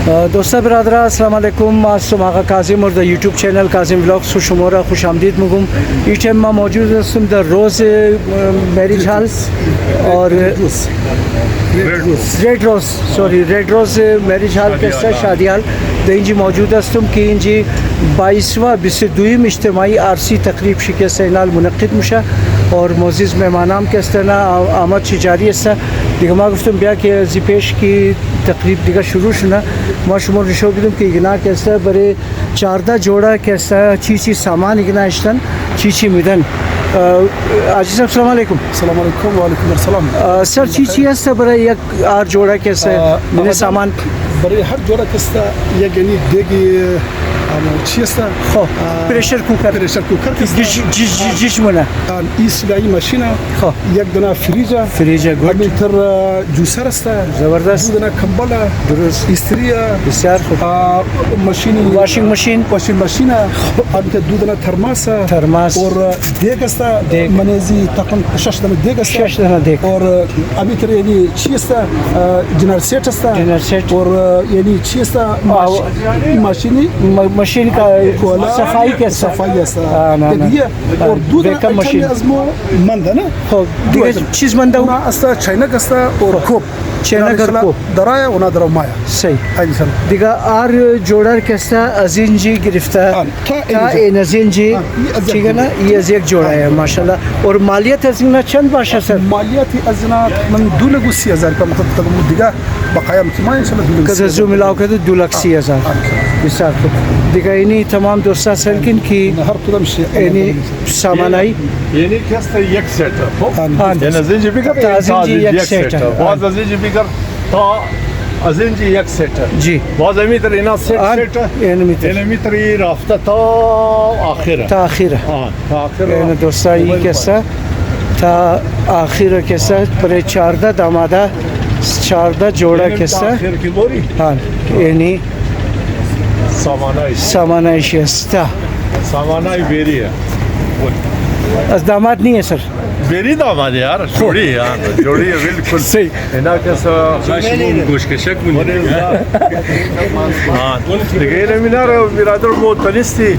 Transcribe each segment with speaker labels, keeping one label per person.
Speaker 1: دوستان برادران السلام علیکم. از آقا کاظم اور در یوتیوب چینل کاظم ولاگز خوش شما را خوش آمدید میگم. این تایم ما موجود هستم در روز مریج هال اور ریڈ روز مریج هال کے ساتھ شادی ہال در اینجا موجود هستم که اینجا 22 اجتماعی عرسی تقریب شکست اینال منعقد میشه اور معزز مهمانان که هستن آمد چجاری است دیگه. ما گفتم بیا که از پیش کی تقریب دیگه شروع شده. ما شما نشون بدم که اینا که است برای 14 جوڑا که است چی سامان اینا اشتن چی میدن. عزیز السلام علیکم.
Speaker 2: السلام علیکم و علیکم السلام.
Speaker 1: سر چی است برای یک هر جوڑا که است من سامان
Speaker 2: برای هر جوڑا که است یک یعنی دیگه چی است؟
Speaker 1: خب پرشر کوکر جیش منه
Speaker 2: این سیلایی ماشینه.
Speaker 1: خب
Speaker 2: یک دونه فریج
Speaker 1: گود
Speaker 2: همینطور جوسر است،
Speaker 1: زبردست،
Speaker 2: دو دونه کمبل، درست، استریه،
Speaker 1: بسیار خوب،
Speaker 2: ماشین واشینگ ماشین، همینطور دو دونه ترماس اور دیگ است، منزی تقریبا 6 دونه دیگ است،
Speaker 1: 6 دونه دیگ
Speaker 2: اور همینطور یعنی چی است؟ جنرال سیت است اور یعنی چی است؟ ماشین
Speaker 1: کا صفائی کے
Speaker 2: صفائی است دیگه اور دو دونه ماشین از ما منده نه.
Speaker 1: خب دیگه چیز منده
Speaker 2: اون است چینک است اور کوب
Speaker 1: چینک کوب
Speaker 2: درای اونا درو مایا
Speaker 1: صحیح.
Speaker 2: ایسان
Speaker 1: دیگه آر جوڑر که است از اینجی گرفته تا این از اینجی چیگه نه این از یک جوڑا ہے ماشاءالله. اور مالیت از اینا چند باشه سر؟
Speaker 2: مالیت از اینا من 2,30,000 کا مطلب دیگه بقایا ما ان شاء الله 2,30,000
Speaker 1: که زو ملاو کرده 2,30,000 بسیار خوب. دیگه اینی تمام دوستا سرکن کی
Speaker 2: هر کدام شی
Speaker 1: یعنی سامانایی
Speaker 3: یعنی که است یک سیت یعنی از اینجا بیگر
Speaker 1: تا از اینجا یک سیت
Speaker 3: باز از اینجا بیگر تا از اینجا یک سیت
Speaker 1: جی
Speaker 3: باز میتر اینا سیت یعنی میتر رفته تا آخره
Speaker 1: تا آخره یعنی دوستا این که است تا آخره که است برای 14 داماده 14 جوڑا که است یعنی سامانایش است.
Speaker 3: سامانای بیریه
Speaker 1: از داماد نہیں ہے سر
Speaker 3: بیری داماد یار جوڑی بالکل
Speaker 1: صحیح.
Speaker 3: اینا کسا خشمون گوشکشک مونی دیگه این مینار برادر موتنیستی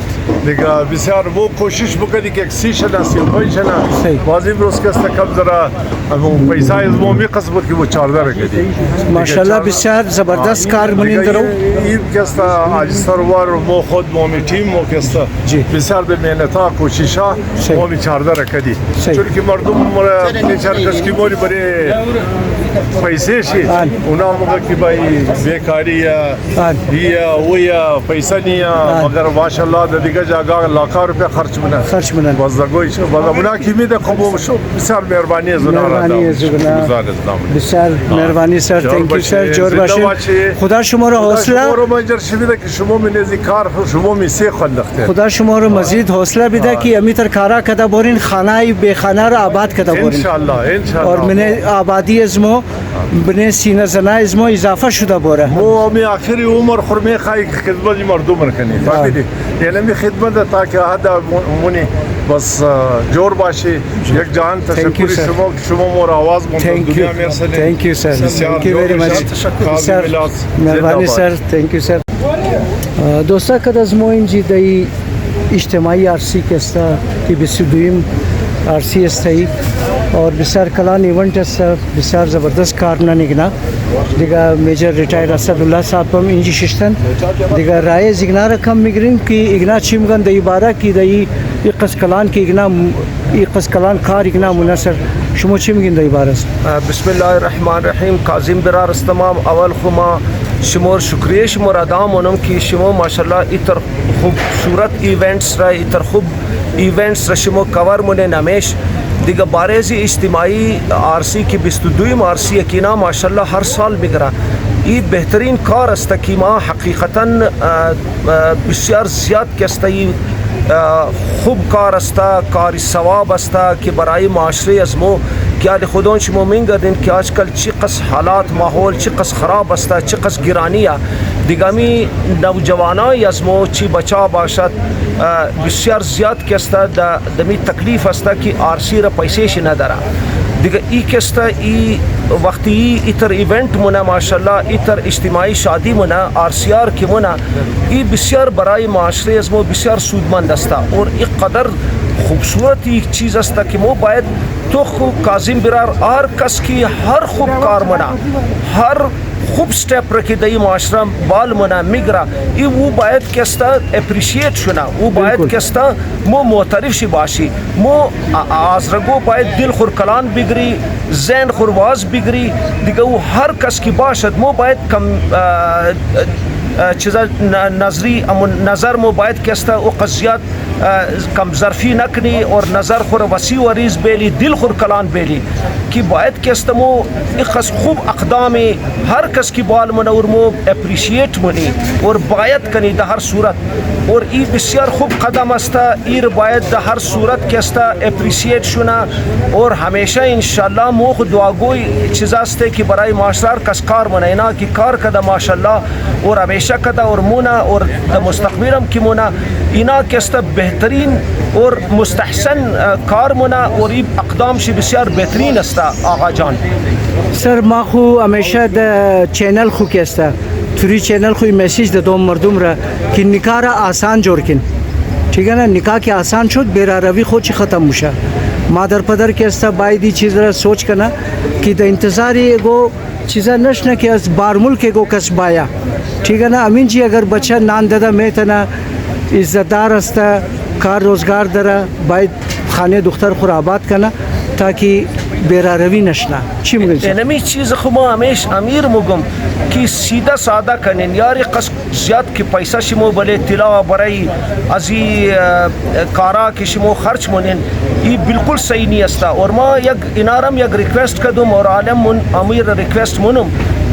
Speaker 3: دیگه بسیار وہ کوشش بکنی که اکسی شنا سیوپای شنا بازی بروز کستا کم ذرا پیسہ از مو می قصبت که وہ 14 رکدی
Speaker 1: ماشاءالله بسیار زبردست کار منین درو
Speaker 3: این کستا آج سروار مو خود مو می تیم مو کستا بسیار به مهنتا کوششا مو می 14 رکدی چون که مردم مرا نیچار کشکی موری برای پیسه شی اونا موقع که بای بیکاری یا ویا پیسه نیا مگر ماشاءالله دیگه جاگا لاکھ روپے خرچ منن بازگوی شو بازمونا کی می ده قبول شو بسیار مهربانی از اونا بسیار
Speaker 1: مهربانی سر. تhank you سر. جور باشه. خدا شما رو حوصله
Speaker 3: شما رو مجر شویده که شما می نزدیکار شما می سی خندخته
Speaker 1: خدا شما رو مزید حوصله بده که امیتر کارا کدا بورین خانه به خانه رو آباد کدا بورین
Speaker 3: انشالله
Speaker 1: اور من آبادی ازمو بنه سینه زنا ازمو اضافه شده بوره
Speaker 3: مو می آخری عمر خرمی خواهی که خدمت مردم رکنی فهمیدی یعنی می خدمت تا که هدا مونی بس جور باشی یک جهان تشکر شما مور آواز مونده دنیا میرسنی.
Speaker 1: thank you sir. thank you very much sir مهربانی sir. thank you sir. دوستا کد از مو اینجی دی اجتماعی عرسی که است که 22 عرسی است اور بسیار کلان ایونٹ است بسیار زبردست کارنا نگنا دیگه میجر ریٹائر اسدالله صاحب هم اینجی ششتن دیگه رای زگنا رقم میگیریم که اگنا چی میگن دی بارا کی دی قص کلان کی اگنا قص کلان کار اگنا منصر شما چی میگین دی بارا؟
Speaker 4: بسم الله الرحمن الرحیم. کاظم برار استمام اول خما شمار شکریه شمار ادام اونم که شما ماشاءالله ایتر خوبصورت ایونٹس را ایتر خوب ایونٹس را شما کور مونه نمیش دیگه بارزی اجتماعی عرسی کی 22 عرسی یقینا ماشاءالله هر سال میگره. این بهترین کار است که ما حقیقتا بسیار زیاد کسته خوب کار است کاری ثواب است که برای معاشره از مو که خودون شما میگردین که آجکل چی قص حالات ماحول چی قص خراب است چی قص گرانی دیگه می نوجوانای از مو چی بچا باشد بسیار زیاد که است دمی تکلیف است که عرسی را پیسهش نداره دیگه ای کستا ای وقتی ایتر ایونت مونه ماشاءالله ایتر اجتماعی شادی مونه آرسیار که مونه ای بسیار برای معاشره از ما بسیار سودمند است اور این قدر خوبصورت یک چیز است که ما باید تو خوب کاظم برار هر کس کی هر خوب کار مونه هر خوب سٹیپ رکھی دئی معاشرہ بال منا میگرا ای وہ باید کستا اپریشیٹ شنا وہ باید کستا مو معترف شی باشی مو آزرگو باید دل خور کلان بگری ذہن خورواز بگری دیگه وہ ہر کس کی باشد مو باید کم چیزا نظری نظر مو باید کستا او قضیات کم ظرفی نکنی اور نظر خور وسیع و ریز بیلی دل خور کلان بیلی کی باید کستا مو اخص خوب اقدام ہر کس کی بال من اور مو اپریشیٹ منی اور باید کنی در ہر صورت اور ای بسیار خوب قدم است ایر باید در ہر صورت کستا اپریشیٹ شنا اور ہمیشہ انشاءاللہ مو خود دعاگوی چیز است کہ برای معاشرہ کس کار من اینا کی کار کدا ماشاءاللہ اور ہمیشہ کدا اور مونا اور در مستقبلم کی مونا اینا کستا بہترین اور مستحسن کار منا اور ای اقدام شی بسیار بہترین است آقا جان.
Speaker 1: سر ما خو همیشه د چینل خو کستا توری چینل خو میسیج دادم مردم را که نکاح را آسان جور کن ٹھیک ہے نا نکاح که آسان شد بیرا روی خود چی ختم میشه مادر پدر کستا باید این چیز را سوچ کنه که در انتظاری گو چیزا نشنه که از بار ملک گو کس بایا ٹھیک ہے نا امین جی اگر بچه نان دادا میتنا عزتدار است کار روزگار داره باید خانه دختر خور آباد کنه تاکہ بیرا روی نشنا چی میگن
Speaker 4: اینمی چیز خما ہمیش امیر مگم کی سیدھا سادہ کنین یاری قص زیاد کی پیسہ شمو بلے طلا برائی ازی کارا کی شمو خرچ منین یہ بالکل صحیح نہیں استا اور ما یک انارم یک ریکویسٹ کدم اور عالم من امیر ریکویسٹ منم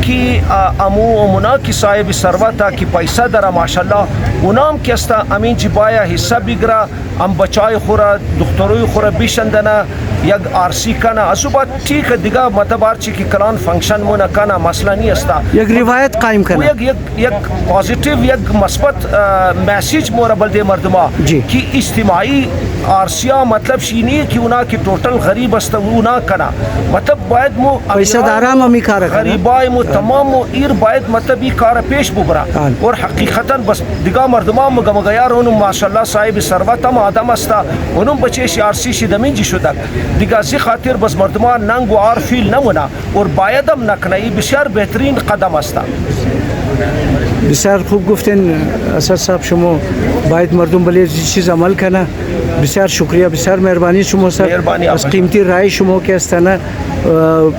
Speaker 4: کی امو منا کی صاحب ثروت کی پیسہ درا ماشاءاللہ اونام کیستا امین جی بایا حصہ بگرا ام بچائے خورا دختروی خورا بیشندنا یک آرسی کنا اصوبات ٹھیک ہے دیگا متبار چی کی کلان فنکشن مونا کنا مسئلہ نہیں استا
Speaker 1: یک روایت قائم کرنا
Speaker 4: یک پازیٹیو یک مثبت میسیج مورا بلدے مردما کی اجتماعی آرسیاں مطلب شینی کہ اونا کی ٹوٹل غریب استا اونا کنا مطلب باید مو
Speaker 1: پیسہ دارا ممی کارا کنا
Speaker 4: غریبائی مو تمام مو ایر باید مطلب ای کارا پیش ببرا اور حقیقتا بس دیگا مردما مگمگیار انو ماشاءاللہ صاحب ثروت ہم آدم استا انو بچے شی آرسی شی دمین جی شدک دیگه زی خاطر بس مردمان ننگ و عار فیل نمونه اور بایدم نکنه ای بسیار بهترین قدم است.
Speaker 1: بسیار خوب گفتین اسد صاحب شما باید مردم بله چیز عمل کنه بسیار شکریہ بسیار مهربانی شما سر از قیمتی رای شما که استانه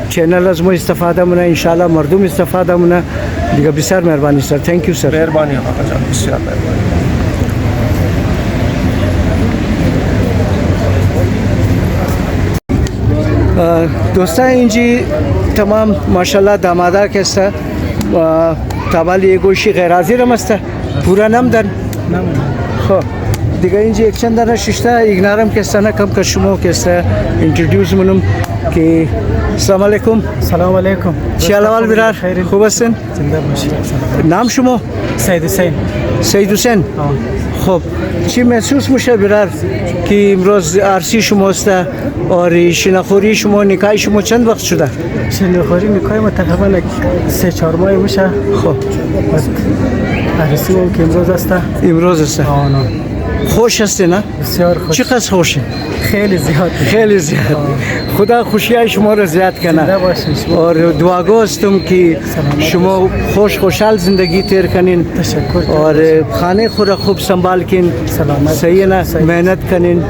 Speaker 1: چینل از ما استفاده مونه انشاءالله مردم استفاده مونه دیگه بسیار مهربانی سر تhank you سر
Speaker 4: مهربانی آقا جان بسیار مهربانی.
Speaker 1: دوستان اینجی تمام ماشاءالله دامادا کستا تابالی گوشی غیرازی رمسته پورا نم دن خب دیگه اینجی یک چند دانه ششته ایگنارم کستانه کم که شما کستا انتردیوز منم که السلام علیکم.
Speaker 5: سلام علیکم.
Speaker 1: چی حال برار؟ خوب هستین؟
Speaker 5: زنده باشید.
Speaker 1: نام شما؟
Speaker 5: سید حسین.
Speaker 1: سید حسین. خب چی محسوس میشه برار که امروز عرسی شما است اور شناخوری شما نکاح شما چند وقت شده؟
Speaker 5: شناخوری نکاح ما تقریبا 3-4 ماه میشه.
Speaker 1: خب
Speaker 5: عرسی ما که امروز است.
Speaker 1: امروز است. خوش هستی نه؟
Speaker 5: بسیار خوش.
Speaker 1: چقدر خوشی؟
Speaker 5: خیلی زیاد.
Speaker 1: خیلی زیاد. خدا خوشیای شما را زیاد کنه.
Speaker 5: زنده باشید.
Speaker 1: اور دعاگو هستم که شما خوشحال زندگی تیر کنین.
Speaker 5: تشکر.
Speaker 1: اور خانه خود را خوب سنبال کن.
Speaker 5: سلامت.
Speaker 1: صحیح نه محنت کنین.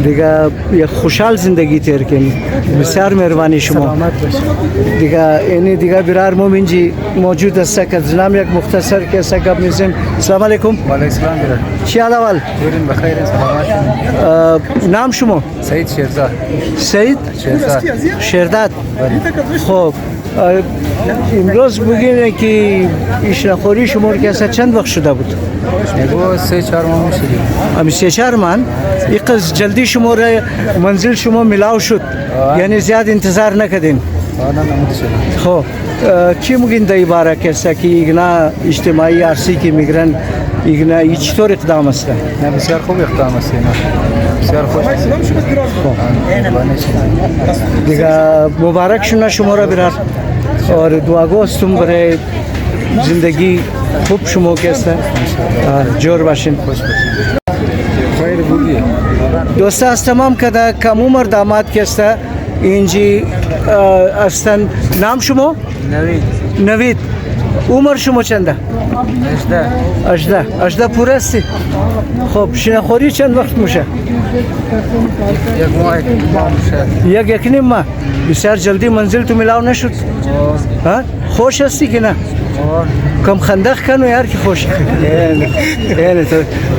Speaker 1: دیگه یک خوشحال زندگی تیر کنین. بسیار مهربانی شما.
Speaker 5: سلامت باشید.
Speaker 1: دیگه اینی دیگه برار مومن جی موجود است که جناب یک مختصر کیسه گپ میزنیم. السلام علیکم.
Speaker 5: و علیکم السلام برار.
Speaker 1: چی حال؟
Speaker 5: بخیر سلامت.
Speaker 1: نام شما؟
Speaker 5: سید شیرزاد.
Speaker 1: سید
Speaker 5: شیرزاد.
Speaker 1: شیرداد. خب امروز بگین که اشناخوری شما که اصلا چند وقت شده بود؟
Speaker 5: میگو 3-4 ماه میشه.
Speaker 1: امی 3-4 ماه یک از جلدی شما را منزل شما ملاو شد یعنی زیاد انتظار نکردین. خب چی میگین در باره کسا که ایگنا اجتماعی عرصی که میگرن ایگنا چطور اقدام است؟
Speaker 5: نه بسیار خوب اقدام است. بسیار خوش
Speaker 1: دیگه مبارک شونه شما را برار اور دعا گوستم برای زندگی خوب شما که است جور باشین
Speaker 5: خیر بودی
Speaker 1: دوستا از تمام کده کم عمر داماد که است اینجی استن نام شما؟ نوید عمر شما چنده؟ 18 پوره استی؟ خب شنخوری چند وقت میشه؟ یک نیم ماه بسیار جلدی منزل تو ملاو نشد؟ خوش هستی که نه؟ کم خندق کنو یار که خوش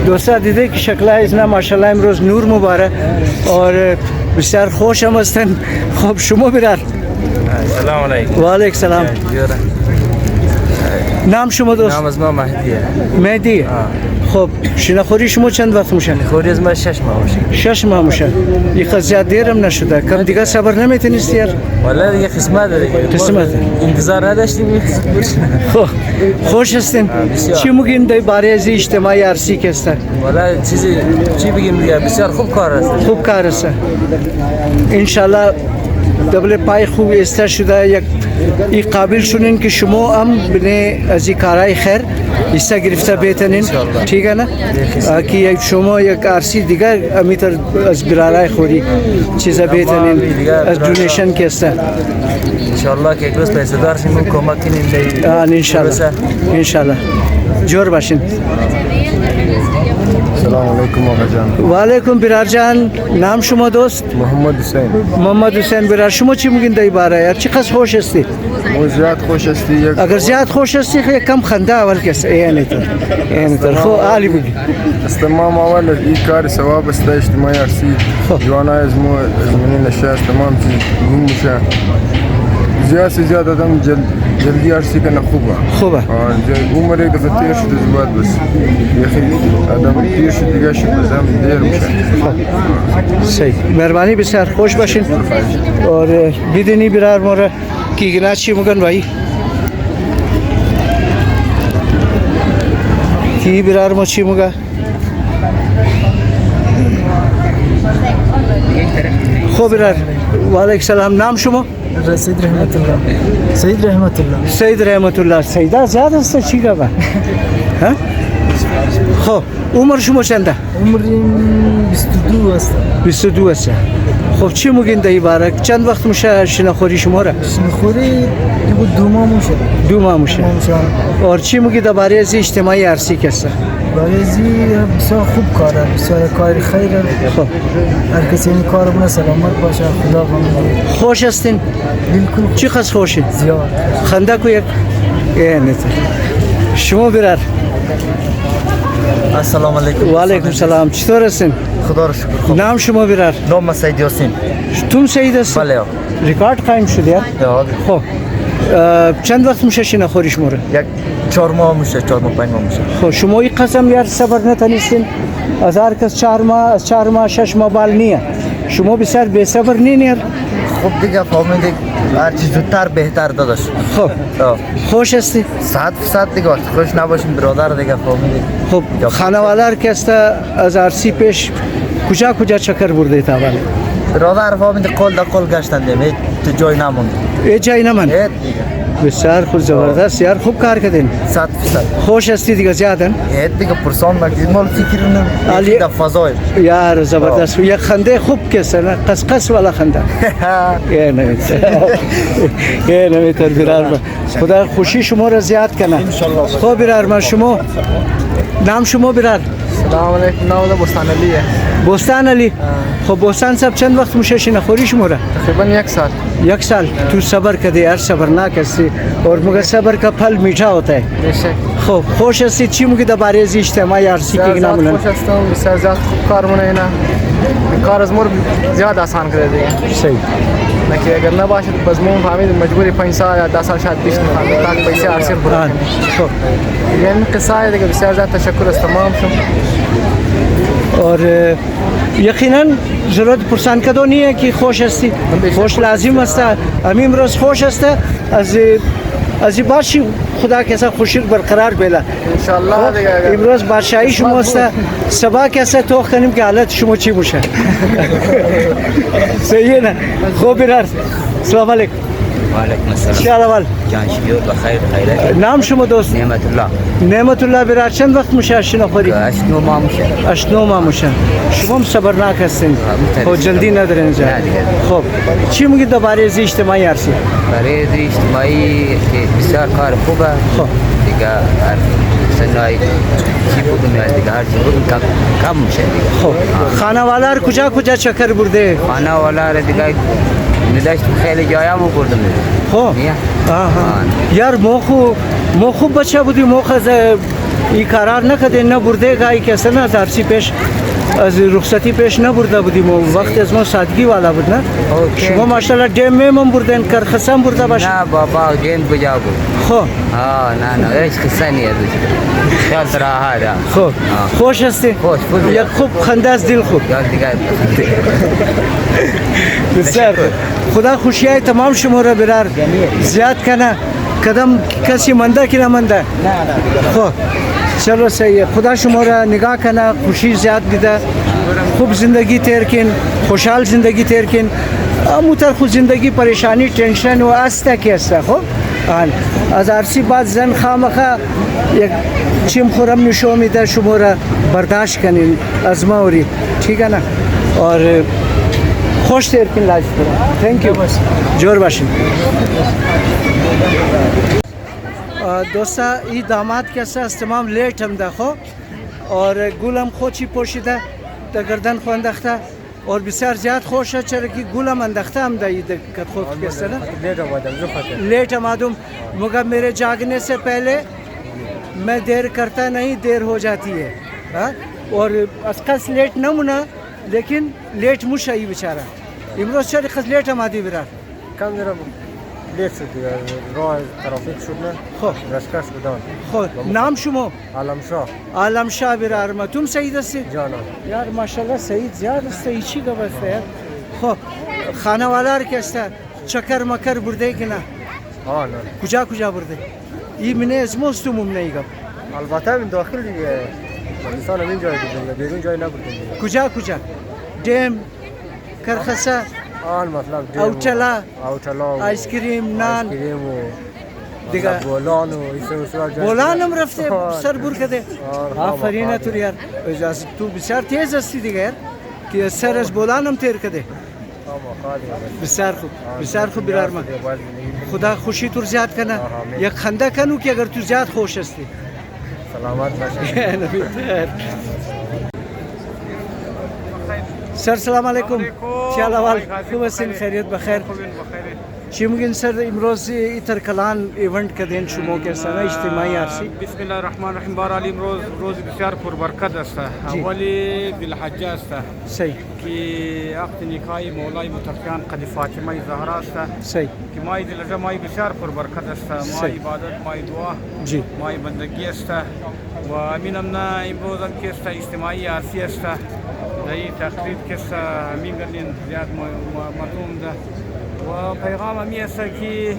Speaker 1: دوستا دیده که شکلهای ازنا ماشاءالله امروز نور مبارک اور بسیار خوش هم هستن خب شما برار
Speaker 6: سلام علیکم
Speaker 1: و علیک سلام نام شما دوست؟
Speaker 6: نام از ما
Speaker 1: مهدی خب شنخوری شما چند وقت میشه؟
Speaker 6: خوری از ما 6 ماه میشه
Speaker 1: 6 ماه میشه یک زیاد دیرم نشده کم دیگه صبر نمیتونستی یار
Speaker 6: والا دیگه قسمت داره
Speaker 1: قسمت
Speaker 6: انتظار نداشتیم
Speaker 1: خب خوش هستین چی میگین در باره از اجتماعی عرصی که است
Speaker 6: والا چی بگیم دیگه بسیار خوب کار است
Speaker 1: خوب کار است انشالله دبل پای خوب است شده یک این قابل شدین که شما هم بنه از این کارهای خیر ایستا گرفته بیتنین ٹھیک نه که یک شما یک عرصی دیگر امیتر از برارای خوری چیزا بیتنین از دونیشن که است
Speaker 6: انشالله که یک روز پیسه دار شیم کمک کنیم
Speaker 1: انشالله جور باشین
Speaker 7: سلام علیکم آقا جان
Speaker 1: و علیکم برار جان نام شما دوست محمد حسین برار شما چی میگین در باره یار چقدر خوش هستی
Speaker 7: مو زیاد خوش هستی
Speaker 1: اگر زیاد خوش هستی یک کم خنده اول کس اینه تر خو عالی بگی
Speaker 7: از تمام اول این کار ثواب است اجتماعی عرصی جوانا از مو از منی نشست تمام چیز گم میشه زیاد آدم جلدی عرصی کنه خوبه عمر یک دفعه تیر شد از بعد بس یخی آدم تیر شد دیگه شد بزم دیر میشه
Speaker 1: صحیح مهربانی بسیار خوش باشین اور بدونی برار مورا کی گنا چی مگن بھائی کی برار مو چی مگا خوب برار و علیک سلام نام شما
Speaker 5: سید رحمت الله
Speaker 1: سیدا زیاد است چی گفت ها خب عمر شما چنده
Speaker 5: عمر 22 است
Speaker 1: خب چی میگین در این باره چند وقت میشه شنخوری شما را
Speaker 5: شنخوری 2 ماه میشه
Speaker 1: اور چی میگی در باره از اجتماعی عرصی که است
Speaker 5: بارزی بسیار خوب کاره بسیار کار خیره
Speaker 1: خب
Speaker 5: هر کسی این کار بنا سلامت باشه خدا غم
Speaker 1: خوش هستین
Speaker 5: بالکل
Speaker 1: چی خاص خوشین
Speaker 5: زیاد
Speaker 1: خنده کو یک اینه شما برار
Speaker 6: السلام علیکم
Speaker 1: و علیکم سلام چطور هستین
Speaker 6: خدا رو شکر
Speaker 1: نام شما برار
Speaker 6: نام سید یاسین
Speaker 1: تم سید هست
Speaker 6: بله
Speaker 1: ریکارد قایم شده خب چند وقت میشه شنخوری شما را
Speaker 6: یک 4 ماه میشه 4 ماه 5 ماه میشه
Speaker 1: خب شما این قسم یار صبر نتونستین از هر کس 4 ماه 6 ماه بال نیه شما بسیار بی صبر نینیر
Speaker 6: خب دیگه فهمیدید هر چیز زودتر بهتر داداش
Speaker 1: خب خوش هستی
Speaker 6: 100% دیگه خوش نباشیم برادر دیگه فهمیدید
Speaker 1: خب خانواده که است از عرصی پیش کجا چکر برده تا اول
Speaker 6: برادر فهمیدید قول در قول گشتن دیم تو جای نموند
Speaker 1: جای نموند بسیار خوب زبردست یار خوب کار کردین
Speaker 6: 100%
Speaker 1: خوش هستی دیگه زیادن
Speaker 6: دیگه پرسان مگید مال فکر نه در فضای
Speaker 1: یار زبردست یک خنده خوب کسه نه قص والا خنده یه نمیتر برار خدا خوشی شما را زیاد کنه خب برار من شما نام شما برار
Speaker 5: سلام علیکم نام بستان علیه
Speaker 1: بستان علی خب بستان صاحب چند وقت میشه شنخوری شما را
Speaker 5: تقریبا 1 سال
Speaker 1: تو صبر کردی یار صبرناک هستی اور مگر صبر کا پھل میٹھا ہوتا ہے خب خوش هستی چی میگی درباره از اجتماعی عرصی که نمونه
Speaker 5: خوش هستم بسیار زیاد خوب کار مونه اینا کار از مور زیاد آسان کرده دیگه
Speaker 1: صحیح
Speaker 5: نکه اگر نباشد باز مون فهمید مجبوری 5 سال یا 10 سال شاید پیش نفهمید تا پیسه حاصل کنیم
Speaker 1: خب
Speaker 5: یعنی قصه دیگه بسیار زیاد تشکر است تمام شم
Speaker 1: اور یقینا ضرورت پرسان کدو نیه که خوش هستی خوش لازم است امیم روز خوش است از باشی خدا کیسا خوشی برقرار بیلا
Speaker 5: انشالله دیگه اگر
Speaker 1: امروز بادشاهی شما است صبح کیسا توخ کنیم که حالت شما چی باشه صحیح نه خوب برار السلام علیکم
Speaker 6: وعلیکم السلام
Speaker 1: چه احوال
Speaker 6: جان شکر بخیر خیرت
Speaker 1: نام شما دوست
Speaker 6: نعمت الله
Speaker 1: نعمت الله برار چند وقت میشه اشنا خوری
Speaker 6: اشنو ما میشه
Speaker 1: اشنو ما میشه شما هم صبرناک هستین خب جلدی ندارین اینجا
Speaker 6: نه دیگه.
Speaker 1: خب چی میگید درباره از اجتماعی عرصی
Speaker 6: برای اجتماعی که بسیار کار خوبه
Speaker 1: خب
Speaker 6: دیگه هر سنای چی بودم دیگه هر چی بودم کم میشه دیگه
Speaker 1: خب خانواده کجا کجا چکر برده
Speaker 6: خانه والا را دیگه نداشت خیلی جایا مو بردم
Speaker 1: خب
Speaker 6: نیا
Speaker 1: یار موخو بچه بودی موخ از این قرار نکده نه برده گاهی کسی نه از عرصی پیش از رخصتی پیش نبرده بودیم و وقت از ما سادگی والا بود نه
Speaker 6: اوکی.
Speaker 1: شما ماشاءالله دیم میمون بردن کرخسم برده باشه
Speaker 6: نه بابا جیم کجا بود
Speaker 1: خب
Speaker 6: نه هیچ قصه نیست خیال راحت
Speaker 1: خب خوش هستی
Speaker 6: خوش بود
Speaker 1: یک خوب خنده از دل خوب
Speaker 6: یاد دیگه
Speaker 1: بسیار خدا خوشیای تمام شما را برار زیاد کنه کدام کسی منده که نمانده خب چلو صحیح خدا شما را نگاه کنه خوشی زیاد بیده خوب زندگی تیر کن خوشحال زندگی تیر کن اموتر خود زندگی پریشانی تنشن و استه که استه خب از عرصی بعد زن خامخه یک چیم خورم نشو میده شما را برداشت کنین از موری ٹھیک ہے نا اور خوش تیر کن لائف پر تھینک یو جور باشین دوستا این داماد کیسا است تمام لیٹ هم ده خو اور گولم خودشی پوشیده در گردن خو انداخته اور بسیار زیاد خوشه چرا که گولم انداخته هم ده این کت خود کیسا نه لیٹ آمدم مگر میرے جاگنے سے پہلے میں دیر کرتا نہیں دیر ہو جاتی ہے اور از قص لیٹ نمونه لیکن لیٹ موشه ای بیچاره امروز چرا قص لیٹ آمدی برار
Speaker 8: کم دارم لیت شد دیگه راه ترافیک شد نه
Speaker 1: خب
Speaker 8: رشکش بودن
Speaker 1: خب نام شما
Speaker 8: عالمشاه
Speaker 1: عالمشاه برار ما تم سعید هستی
Speaker 8: جانم
Speaker 1: یار ماشاءالله سعید زیاد است ایچی گفته یار خب خانواده که است چکر مکر برده که نه
Speaker 8: نه
Speaker 1: کجا برده این منه از مستموم نمیگم
Speaker 8: البته من داخل دیگه انسان همین جای دیگه بیرون جای نبرده
Speaker 1: کجا دیم کرخسه
Speaker 8: مطلب
Speaker 1: اوتلا
Speaker 8: اوتلا
Speaker 1: آیس کریم نان
Speaker 8: کریم و
Speaker 1: دیگه
Speaker 8: بولان و ایسه
Speaker 1: بولان هم رفته سر بور کده آفرین تو یار اجازه تو بسیار تیز هستی دیگه یار که سر از بولان هم تیر کده بسیار خوب برار ما خدا خوشی تو زیاد کنه یک خنده کنو که اگر تو زیاد خوش هستی
Speaker 8: سلامت باشی
Speaker 1: سر سلام علیکم چه احوال خوب هستین خیریت بخیر چی میگین سر امروز ایتر کلان ایونت کردین شما که سنه اجتماعی عرصی
Speaker 9: بسم الله الرحمن الرحیم بارال امروز روز بسیار پربرکت است اولی ذوالحجه است
Speaker 1: صحیح
Speaker 9: که عقد نکاح مولای متقیان قد فاطمه زهرا است
Speaker 1: صحیح
Speaker 9: که مای ذوالحجه مای بسیار پربرکت است مای عبادت مای دعا
Speaker 1: جی
Speaker 9: مای بندگی است و امینم نه امروز که است اجتماعی عرصی است دایی تقلید که است امین گلین زیاد مردم ده و پیغام همی است که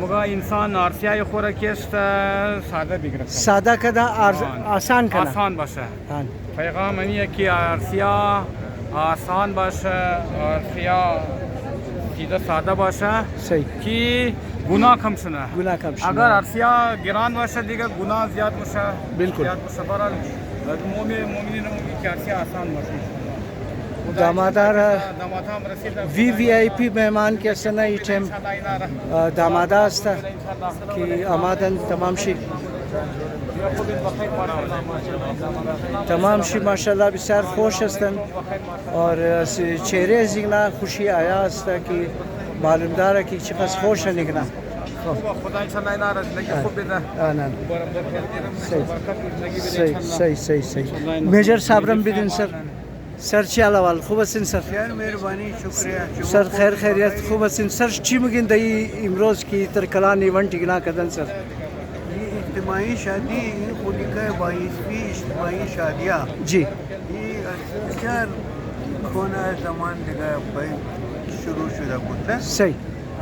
Speaker 9: مگا انسان عرصیای خوره که است ساده بگیرد
Speaker 1: ساده کده آسان کنه
Speaker 9: آسان باشه پیغام همیه که عرصیا آسان باشه عرصیا سیده ساده باشه
Speaker 1: صحیح
Speaker 9: که گناه کم شنه اگر عرصیا گران باشه دیگه گناه زیاد باشه
Speaker 1: بالکل
Speaker 9: زیاد باشه برال مومنین که عرصیا آسان باشه
Speaker 1: دامادار وی آی پی مهمان که سنه ای تیم داماده است که آمادن تمام شی ماشاءالله بسیار خوش هستند اور چهره زینا خوشی آیا است که معلوم داره که چقدر خوش نگنا
Speaker 9: خدا انشالله اینا را زندگی خوب بده
Speaker 1: صحیح میجر صبرم بدین سر چی احوال خوب هستین سر
Speaker 10: مهربانی شکریه
Speaker 1: سر خیر خیریت خوب هستین سر چی میگین دایی امروز کی تر کلان ایونت گنا کردن سر
Speaker 10: اجتماعی شادی این خودی که 22 اجتماعی شادیاں
Speaker 1: جی
Speaker 10: یہ بسیار کھونا زمان دیگه شروع شده بود
Speaker 1: صحیح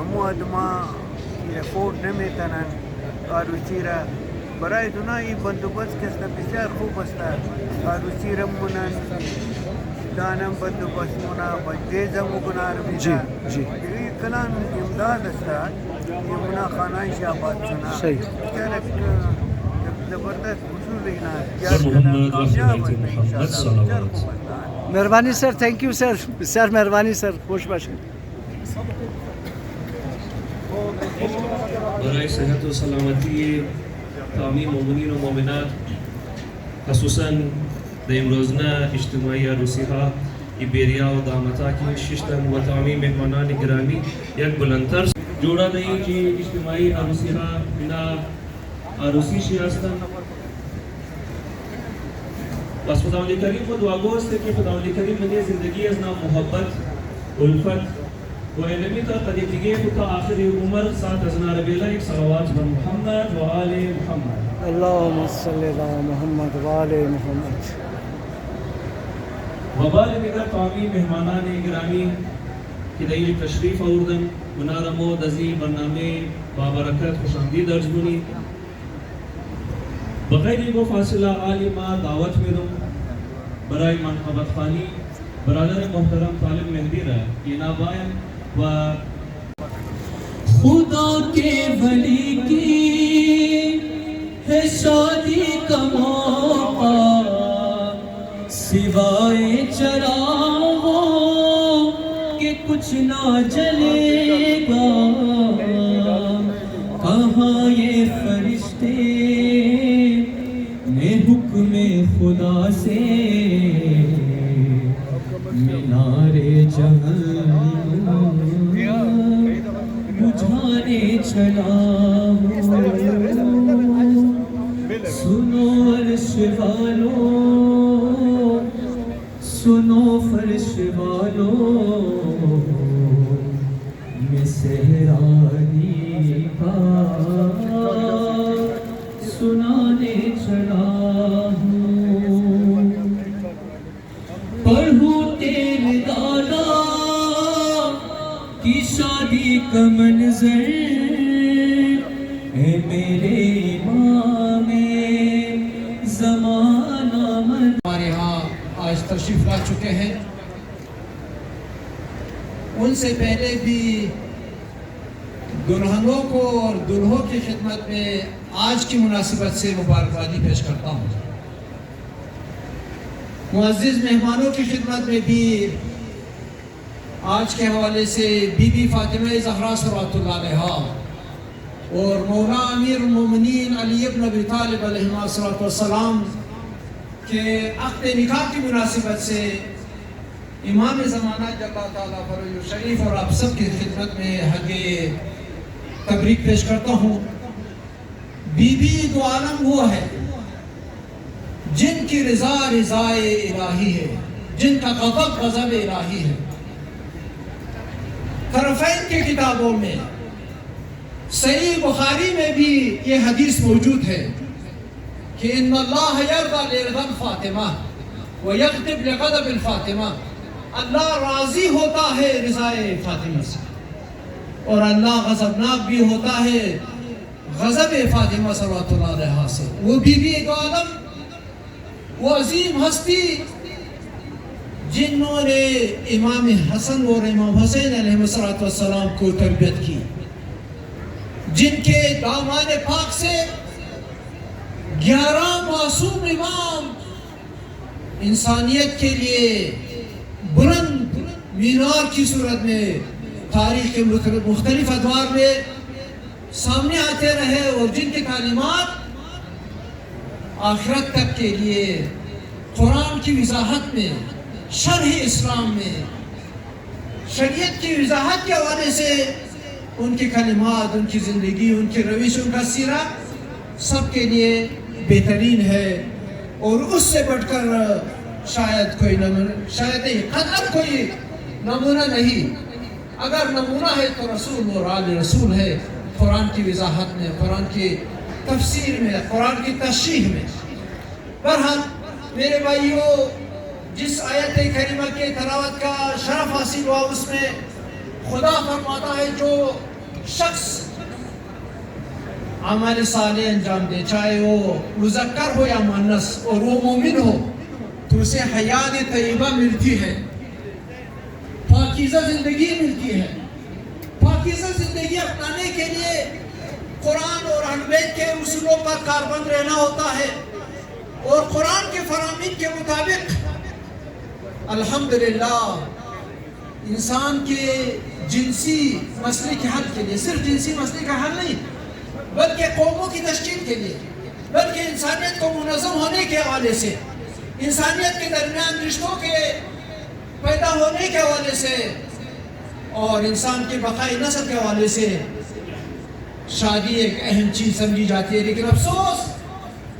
Speaker 10: همو آدما افورد نمیکنن عروسی را. برای دنیا بندوبست کسته بسیار خوب است. عروسی را منن دانم بندوبست منا بجیزم و گنار میده. یہ کلان امداد است. یہ منا خانه شاباد سنا. بسیار زبردست اصول اینا کامیاب است.
Speaker 1: مهربانی سر، تhank you سر، بسیار مهربانی سر، خوش باشید.
Speaker 11: برای صحت و سلامتی تمامی مؤمنین و مؤمنات، خصوصا در امروزنا اجتماعی عروسی ها ایبریا و دامتا کی ششتن و تمامی مهمانان گرامی یک بلندتر جوڑا دهی که اجتماعی عروسی ها بنا عروسی شی هستند. بس خداوند کریم خود دعا است که خداوند کریم منی زندگی از نام محبت، الفت و علمی تا قدیمگی تا آخر عمر ساتھ از ناربیلا ایک صلوات بر محمد و آل محمد.
Speaker 1: اللهم صل علی محمد و آل محمد.
Speaker 11: و بعد دیگر تمامی مهمانان گرامی که در تشریف آوردن منارمو دزی برنامه بابرکت خوشامدید ارز کنی. بغیر وہ فاصلہ عالی ما دعوت میدم برای منقبت خانی برادر محترم طالب مہدی رہا یہ نابائن و
Speaker 12: خدا کے ولی کی ہے شادی کا موقع سوائے چراغوں کہ کچھ نہ جلے گا کہاں یہ فرشتے نے حکم خدا سے مینارے جہنم بجھانے چلا سنو عرش والو سنو فرش والو میں سہرانی کا سنانے چلا ہوں پڑھوں تیرے دادا کی شادی کا منظر اے میرے امام زمانہ من.
Speaker 13: ہمارے ہاں آج تشریف لا چکے ہیں. ان سے پہلے بھی دلہنوں کو اور دلہوں کی خدمت میں آج کی مناسبت سے مبارکبادی پیش کرتا ہوں. معزز مہمانوں کی خدمت میں بھی آج کے حوالے سے بی بی فاطمہ زہرا صلوات اللہ علیہا اور مولا امیر المومنین علی ابن ابی طالب علیہ السلام کے عقد نکاح کی مناسبت سے امام زمانہ جل تعالیٰ فرج شریف اور آپ سب کی خدمت میں حق تبریک پیش کرتا ہوں. بی بی دو عالم وہ ہے جن کی رضا رضائے الہی ہے، جن کا غضب غضب الہی ہے. طرفین کی کتابوں میں صحیح بخاری میں بھی یہ حدیث موجود ہے کہ ان اللہ یرضی لرضا الفاطمہ ویغضب لغضب الفاطمہ. اللہ راضی ہوتا ہے رضائے فاطمہ سے اور اللہ غضبناک بھی ہوتا ہے غضب فاطمہ صلوات اللہ علیہا سے. وہ بی بی دو عالم وہ عظیم ہستی جنہوں نے امام حسن اور امام حسین علیہ السلام کو تربیت کی، جن کے داماد پاک سے 11 معصوم امام انسانیت کے لیے بلند مینار کی صورت میں تاریخ کے مختلف ادوار میں سامنے آتے رہے اور جن کے تعلیمات آخرت تک کے لیے قرآن کی وضاحت میں، شرح اسلام میں، شریعت کی وضاحت کے حوالے سے ان کے کلمات، ان کی زندگی، ان کی روش، ان کا سیرہ سب کے لیے بہترین ہے. اور اس سے بڑھ کر شاید کوئی شاید نہیں، قطعاً کوئی نمونہ نہیں. اگر نمونہ ہے تو رسول اور آل رسول ہے، قرآن کی وضاحت میں، قرآن کی تفسیر میں، قرآن کی تشریح میں. بہرحال میرے بھائیوں، جس آیت کریمہ کے تلاوت کا شرف حاصل ہوا اس میں خدا فرماتا ہے جو شخص عمل صالح انجام دے، چاہے وہ مذکر ہو یا مؤنث، اور وہ مومن ہو، تو اسے حیات طیبہ ملتی ہے، پاکیزہ زندگی ملتی ہے۔ پاکیزہ زندگی اپنانے کے لیے قرآن اور اہل بیت کے اصولوں پر کاربند رہنا ہوتا ہے، اور قرآن کے فرامین کے مطابق الحمدللہ انسان کے جنسی مسئلے کے حل کے لیے، صرف جنسی مسئلے کا حل نہیں بلکہ قوموں کی تشکیل کے لیے، بلکہ انسانیت کو منظم ہونے کے حوالے سے، انسانیت کے درمیان رشتوں کے پیدا ہونے کے حوالے سے، اور انسان کے بقائی نسل کے حوالے سے شادی ایک اہم چیز سمجھی جاتی ہے۔ لیکن افسوس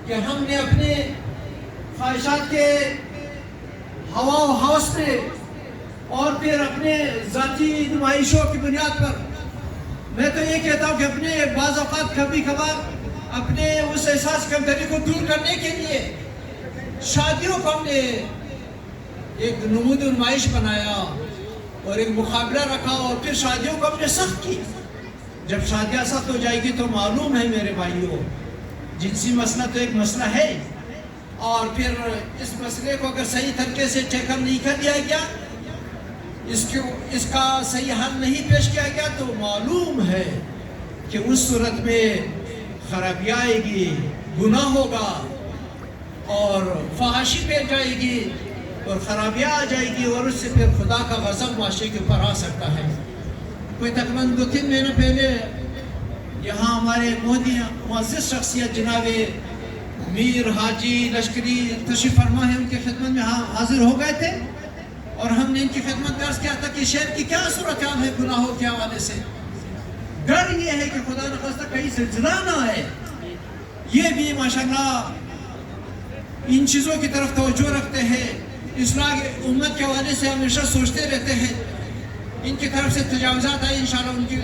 Speaker 13: کہ ہم نے اپنے خواہشات کے ہوا و ہوس پہ اور پھر اپنے ذاتی نمائشوں کی بنیاد پر، میں تو یہ کہتا ہوں کہ اپنے بعض اوقات کبھی کبھار اپنے اس احساس کمتری کو دور کرنے کے لیے شادیوں کو ہم نے ایک نمود نمائش بنایا اور ایک مقابلہ رکھا، اور پھر شادیوں کو ہم نے سخت کی۔ جب شادیاں سخت ہو جائے گی تو معلوم ہے میرے بھائیوں، جنسی مسئلہ تو ایک مسئلہ ہے، اور پھر اس مسئلے کو اگر صحیح طریقے سے ٹیکل نہیں کر دیا گیا، اس کا صحیح حل نہیں پیش کیا گیا، تو معلوم ہے کہ اس صورت میں خرابی آئے گی، گناہ ہوگا، اور فحاشی پہ جائے گی، اور خرابیاں آ جائے گی، اور اس سے پھر خدا کا غضب معاشرے کے اوپر آ سکتا ہے۔ کوئی تقریباً 2-3 مہینے پہلے یہاں ہمارے معزز شخصیت جناب میر حاجی لشکری تشریف فرما ہے، ان کی خدمت میں حاضر ہو گئے تھے، اور ہم نے ان کی خدمت میں عرض کیا تھا کہ شہر کی کیا صورتحال ہے گناہوں کے حوالے سے۔ ڈر یہ ہے کہ خدا نخواستہ کہیں زلزلہ نہ آئے۔ یہ بھی ماشاءاللہ ان چیزوں کی طرف توجہ رکھتے ہیں، اصلاح امت کے حوالے سے ہمیشہ سوچتے رہتے ہیں۔ ان کی طرف سے تجاوزات آئی، انشاءاللہ ان کی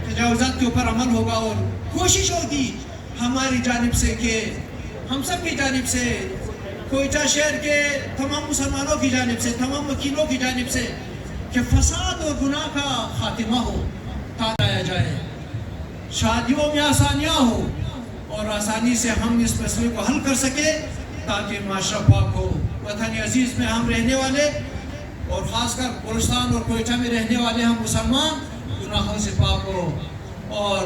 Speaker 13: تجاوزات کے اوپر عمل ہوگا، اور کوشش ہوگی ہماری جانب سے کہ ہم سب کی جانب سے، کوئٹہ شہر کے تمام مسلمانوں کی جانب سے، تمام وکیلوں کی جانب سے، کہ فساد اور گناہ کا خاتمہ ہو، لایا جائے، شادیوں میں آسانیاں ہو، اور آسانی سے ہم اس مسئلے کو حل کر سکے، تاکہ معاشرہ پاک ہو۔ وطن عزیز میں ہم رہنے والے، اور خاص کر بلوچستان اور کوئٹہ میں رہنے والے ہم مسلمان، گناہوں سے پاک ہو اور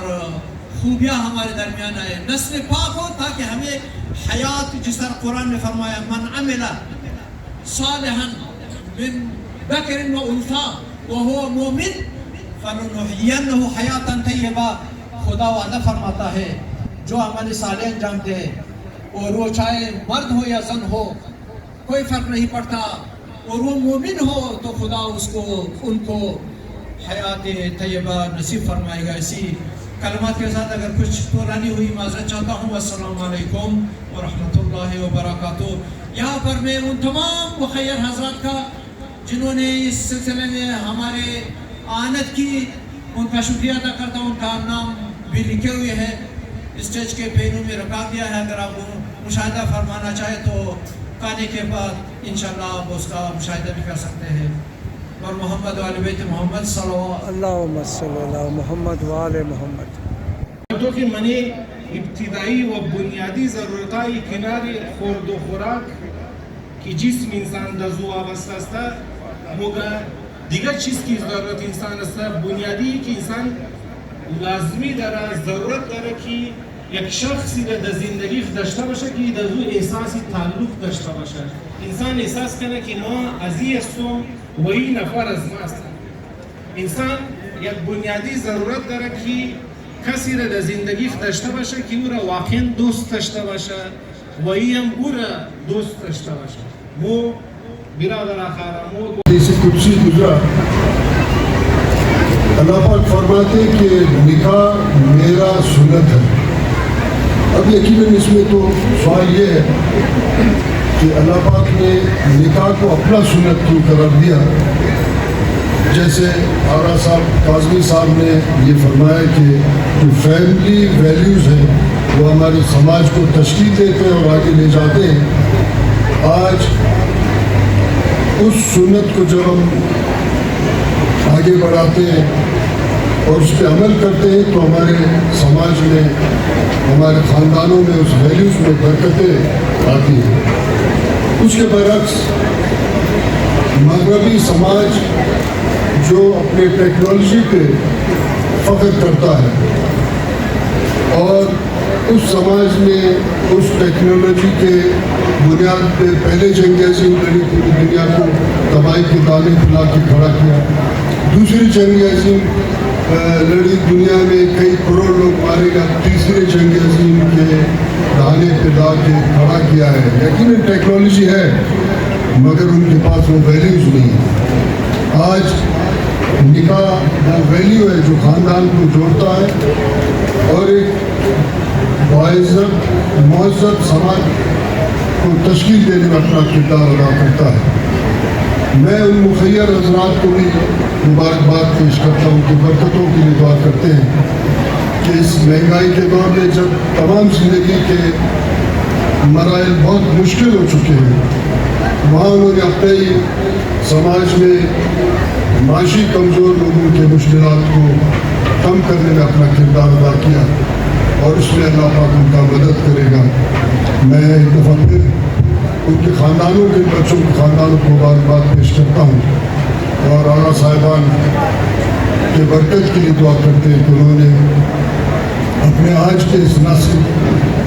Speaker 13: خوبیاں ہمارے درمیان آئے، نسل پاک ہو، تاکہ ہمیں حیات، جس طرح قرآن نے فرمایا من عمل صالحا من ذکر و انثی وهو مؤمن فلنحیینہ حیاتا طیبہ۔ خدا وعدہ فرماتا ہے جو عمل صالح انجام دے، اور وہ چاہے مرد ہو یا زن ہو، کوئی فرق نہیں پڑتا، اور وہ مومن ہو، تو خدا ان کو حیات طیبہ نصیب فرمائے گا۔ اسی کلمات کے ساتھ اگر کچھ پرانی ہوئی معذرت چاہتا ہوں۔ السلام علیکم ورحمۃ اللہ وبرکاتہ۔ یہاں پر میں ان تمام مخیر حضرات کا جنہوں نے اس سلسلے میں ہمارے آنت کی، ان کا شکریہ ادا کرتا ہوں۔ ان کا نام بھی لکھے ہوئے ہیں اسٹیج کے پہلو میں رکھا دیا ہے، اگر آپ مشاہدہ فرمانا چاہیں تو کھانے کے بعد انشاءاللہ آپ اس کا مشاہدہ بھی کر سکتے ہیں۔ اور محمد وآل بیت محمد صلی
Speaker 1: اللہ محمد وآل محمد۔
Speaker 14: تو کہ منی ابتدائی و بنیادی ضرورتائی کناری خورد و خوراک کی جسم انسان دزو آبست است، مگر دیگر چیز کی ضرورت انسان است بنیادی که انسان لازمی داره، ضرورت داره که یک شخصی در زندگی داشته باشه که در او احساسی تعلق داشته باشه. انسان احساس کنه که ما از این هستم و این نفر از ما هستن. انسان یک بنیادی ضرورت داره که کسی را در زندگی داشته باشه که او را واقعا دوست داشته باشه و این هم او را دوست داشته باشه. مو برادر آخر
Speaker 15: حدیث قدسی گزرا، اللہ پاک فرماتے ہیں کہ نکاح میرا سنت ہے۔ اب یقیناً اس میں تو سوال یہ ہے کہ اللہ پاک نے نکاح کو اپنا سنت کیوں قرار دیا؟ جیسے آغا صاحب کاظمی صاحب نے یہ فرمایا کہ جو فیملی ویلیوز ہیں وہ ہمارے سماج کو تشکیل دیتے ہیں اور آگے لے جاتے ہیں۔ آج اس سنت کو جب ہم آگے بڑھاتے ہیں اور اس پہ عمل کرتے ہیں تو ہمارے سماج میں ہمارے خاندانوں میں اس ویلیوز میں برکتیں آتی ہیں. اس کے برعکس مغربی سماج جو اپنے ٹیکنالوجی پہ فخر کرتا ہے اور اس سماج نے اس ٹیکنالوجی کے بنیاد پہ پہلے جنگ عظیم لڑی پوری دنیا کو تباہی کے دانے پھیلا کے کھڑا کیا. دوسری جنگ عظیم لڑی دنیا میں کئی کروڑ لوگ مارے گا. تیسرے جنگ عظیم کے دانے پھیلا کے کھڑا کیا ہے. یقیناً ٹیکنالوجی ہے مگر ان کے پاس وہ ویلیوز نہیں ہے. آج نکاح وہ ویلیو ہے جو خاندان کو جوڑتا ہے اور ایک باعزت مہذب سماج کو تشکیل دینے میں اپنا کردار ادا کرتا ہے. میں ان مخیر حضرات کو بھی مبارکباد پیش کرتا ہوں کہ برکتوں کے لیے دعا کرتے ہیں کہ اس مہنگائی کے دور میں جب تمام زندگی کے مراحل بہت مشکل ہو چکے ہیں وہاں انہوں نے اپنے ہی سماج میں معاشی کمزور لوگوں کے مشکلات کو کم کرنے میں اپنا کردار ادا کیا اور اس میں اللہ پاک ان کا مدد کرے گا. میں ایک دفعہ پھر ان کے خاندانوں کے بچوں کے خاندانوں کو مبارکباد پیش کرتا ہوں اور آغا صاحبان کے برکت کے لیے دعا کرتے ہیں کہ انہوں نے اپنے آج کے اس نسل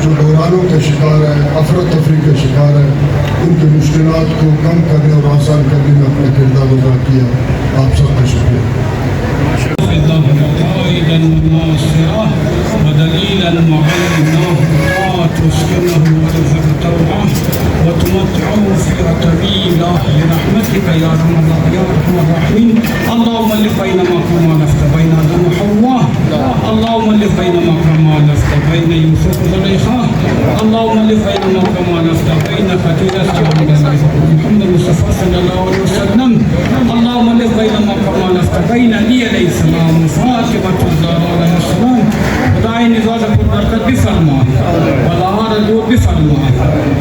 Speaker 15: جو بحرانوں کا شکار ہے افراتفری کا شکار ہے ان کے مشکلات کو کم کرنے اور آسان کرنے میں اپنا کردار ادا کیا. آپ سب کا شکریہ.
Speaker 9: ودليلا معينا تسكنه وتفترعه وتمتعه فيها طويلا برحمتك يا ارحم الراحمين. اللهم الف بين ما كما لفت بين ادم وحواء. اللهم الف بين ما كما لفت بين يوسف وزليخا. اللهم الف بين ما كما لفت بين فتيلة محمد المصطفى صلى الله عليه وسلم. اللهم الف بين ما كما لفت بين علي عليه السلام وفاطمة الزهراء عليه السلام. خدائے نظام کو برکت بھی فرما بلار دور بھی فرما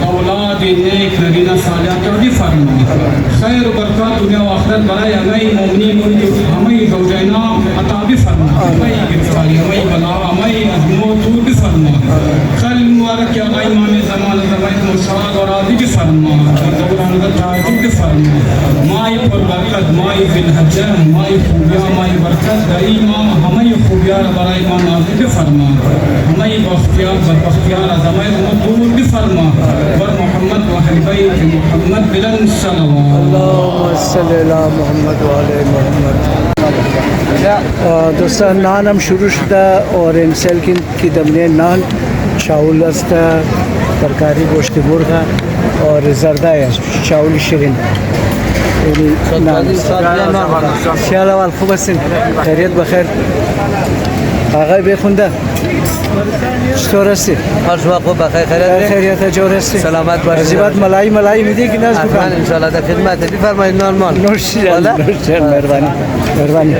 Speaker 9: اولاد نیک نگینہ صالحہ بھی فرما خیر و برکات دنیا و آخرت برائے ہمیں مومنین ہمیں زوجینا عطا بھی فرما ہمیں گرفتاری ہمیں بلا ہمیں عظمت دور بھی فرما خیر مبارک یا غیر امام زمان زمان مرشاد اور عادی بھی فرما دوران تعجب بھی فرما مائی پر برکت مائی فی الحجہ مائی خوبیاں مائی برکت دائیما ہمیں خوبیاں برائے امام نازل بھی فرما ہمیں بختیار بربختیار عظمت دور بھی فرما ور محمد و اہل بیت محمد بلند صلوات.
Speaker 1: اللہم صلی علی محمد و علی محمد. دوستان نان ہم شروع شدہ اور انسل کی دمنے نان شاول است ترکاری گوشت مرغ اور زردہ ہے شاول شیرین. سیال اول خوب هستین؟ خیریت بخیر؟ آقای بیخونده چطور هستی؟
Speaker 6: هر شما خوب بخیر خیریت؟
Speaker 1: خیریت جور هستی؟
Speaker 6: سلامت باشید.
Speaker 1: از این بعد ملایی میدی که نه از دکان؟
Speaker 6: حتما انشاءالله در خدمت بفرمایید نورمال.
Speaker 1: نوشیدن مهربانی مهربانی.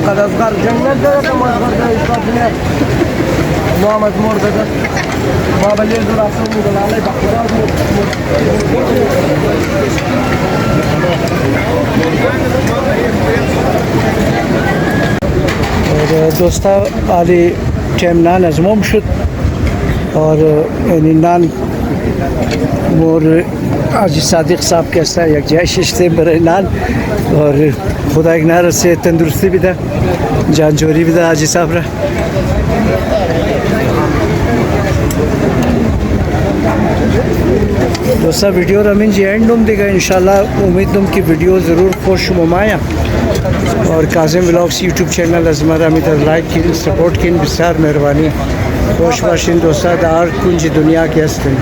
Speaker 6: قد اصغر جنة ده ما اصغر ده يشتغل ما مزمور ده ما بليز ولا سوي ولا عليه بحرات
Speaker 1: اور دوستا علی ٹیم نان ازموم شد اور یعنی نان مور حاجی صادق صاحب کے ساتھ یک جای ششتے برای نان اور خدا ایک نار سے تندرستی بھی دا جان جوری بھی دا حاجی صاحب را. دوستا ویڈیو رمین جی اینڈ نم دیگا انشاءاللہ امید نم کی ویڈیو ضرور خوش ممایا اور Kazim vlogs YouTube channel is مرا میتر لائک کن سپورٹ کن بسیار مہربانی خوش باشین دوستا دا ہر کنج دنیا کے هستن.